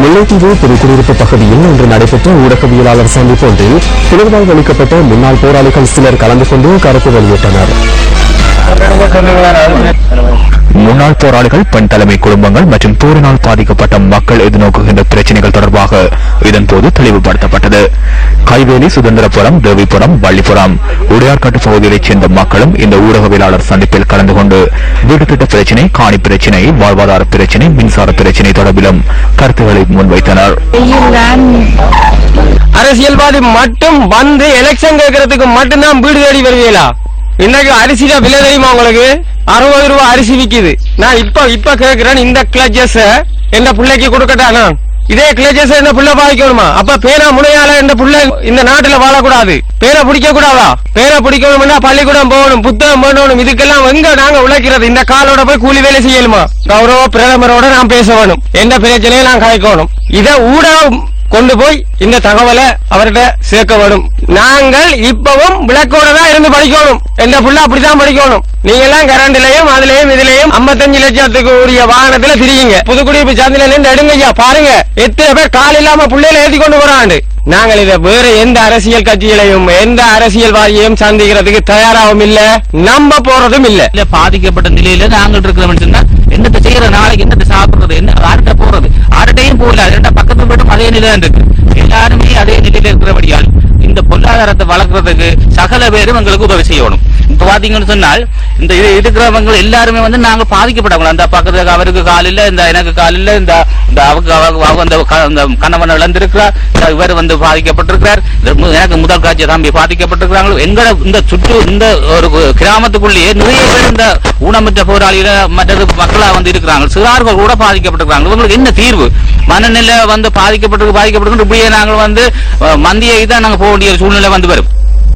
முல்லைத்தீவு புதுக்குடியிருப்பு பகுதியில் இன்று நடைபெற்ற ஊடகவியலாளர் சந்திப்பு ஒன்றில் புனர்வாழ்வு அளிக்கப்பட்ட முன்னாள் போராளிகள் சிலர் கலந்து கொண்டு கருத்து வெளியிட்டனர். முன்னாள் போராளிகள், பெண் தலைமை குடும்பங்கள் மற்றும் போரினால் பாதிக்கப்பட்ட மக்கள் எதிர்நோக்குகின்ற பிரச்சனைகள் தொடர்பாக இதன்போது தெளிவுபடுத்தப்பட்டது. கைவேலி, சுதந்திரபுரம், தேவிபுரம், வள்ளிபுரம், உடையார்காட்டு பகுதிகளைச் சேர்ந்த மக்களும் இந்த ஊடகவியலாளர் சந்திப்பில் கலந்து கொண்டு வீடு திட்ட பிரச்சினை, காணி பிரச்சினை, வாழ்வாதார பிரச்சினை, மின்சார பிரச்சினை தொடர்பிலும் கருத்துக்களை முன்வைத்தனர். அரசியல்வாதி மட்டும் வந்து எலெக்ஷன் கேட்கறதுக்கு மட்டும்தான் வீடு தேடி வருவீங்களா? இன்னைக்கு அரிசியில விலை தெரியுமா உங்களுக்கு? 60 ரூபாய் அரிசி விக்குது. நான் இப்ப கேட்கிறேன், இந்த கிளச்சஸ் எந்த பிள்ளைக்கு கொடுக்கட்டானா? இதே கிளச்சஸ் என்ன புள்ள பாதிக்கணுமா? அப்ப பேரா முனையால இந்த புள்ள இந்த நாட்டுல வாழக்கூடாது. பேரை பிடிக்க கூடாதா? பேரை பிடிக்கணும்னா பள்ளிக்கூடம் போகணும், புத்தகம் பண்ணணும். இதுக்கெல்லாம் எங்க நாங்க உழைக்கிறது? இந்த காலோட போய் கூலி வேலை செய்யணுமா? கௌரவ பிரதமரோட நான் பேச வேணும், எந்த பிரச்சனையும் நான் காய்க்கணும். இதை ஊடகம் கொண்டு போய் இந்த தகவலை அவர்கிட்ட சேர்க்க வேணும். நாங்கள் இப்பவும் விளக்கோட தான் இருந்து படிக்கணும். எந்த புள்ள அப்படித்தான் படிக்கணும். நீங்க எல்லாம் கரண்ட்லயும் அதுலயும் இதுலயும் 55 லட்சத்துக்கு உரிய வாகனத்துல திரியுங்க. புதுக்குடியிருப்பு சந்தில இருந்து எடுங்கய்யா, பாருங்க எத்தனை பேர் கால் இல்லாம பிள்ளைகளை ஏற்றி கொண்டு போறாண்டு. நாங்கள் இதை வேற எந்த அரசியல் கட்சிகளையும் எந்த அரசியல்வாதியையும் சந்திக்கிறதுக்கு தயாராகவும் இல்ல, நம்ப போறதும் இல்ல. பாதிக்கப்பட்ட நிலையில நாங்கள் இருக்கிறோம். என்னத்தை செய்யற, நாளைக்கு என்னத்தை சாப்பிடுறது, என்ன ஆர்ட்ட போறது, ஆர்ட்டையும் போகல. ரெண்டா பக்கத்து போய்ட்டும் அதே நிலையா இருக்கு. எல்லாருமே அதே நிலையில இருக்கிறபடியால் இந்த பொருளாதாரத்தை வளர்க்கறதுக்கு சகல பேரும் எங்களுக்கு உதவி செய்யணும். இப்ப பாத்தீங்கன்னு சொன்னால் இந்த இருக்கிறவங்க எல்லாருமே வந்து நாங்க பாதிக்கப்பட்டவங்க. அந்த பக்கத்துக்கு அவருக்கு கால் இல்ல, இந்த எனக்கு கால் இல்ல, இந்த கணவன் இழந்திருக்கிறார், இவர் வந்து பாதிக்கப்பட்டிருக்கிறார், எனக்கு முதல் காட்சி தம்பி பாதிக்கப்பட்டிருக்கிறாங்க. எங்களை இந்த சுற்று இந்த ஒரு கிராமத்துக்குள்ளேயே நிறைய பேர் இந்த ஊனமுற்ற போராளிகள மற்ற மக்களா வந்து இருக்கிறாங்க. சிறார்கள் கூட பாதிக்கப்பட்டிருக்கிறாங்க. இவங்களுக்கு என்ன தீர்வு? மனநிலை வந்து பாதிக்கப்பட்டிருக்கு இப்படியே நாங்கள் வந்து மந்தியை தான் நாங்க போக வேண்டிய சூழ்நிலை வந்து வரும்.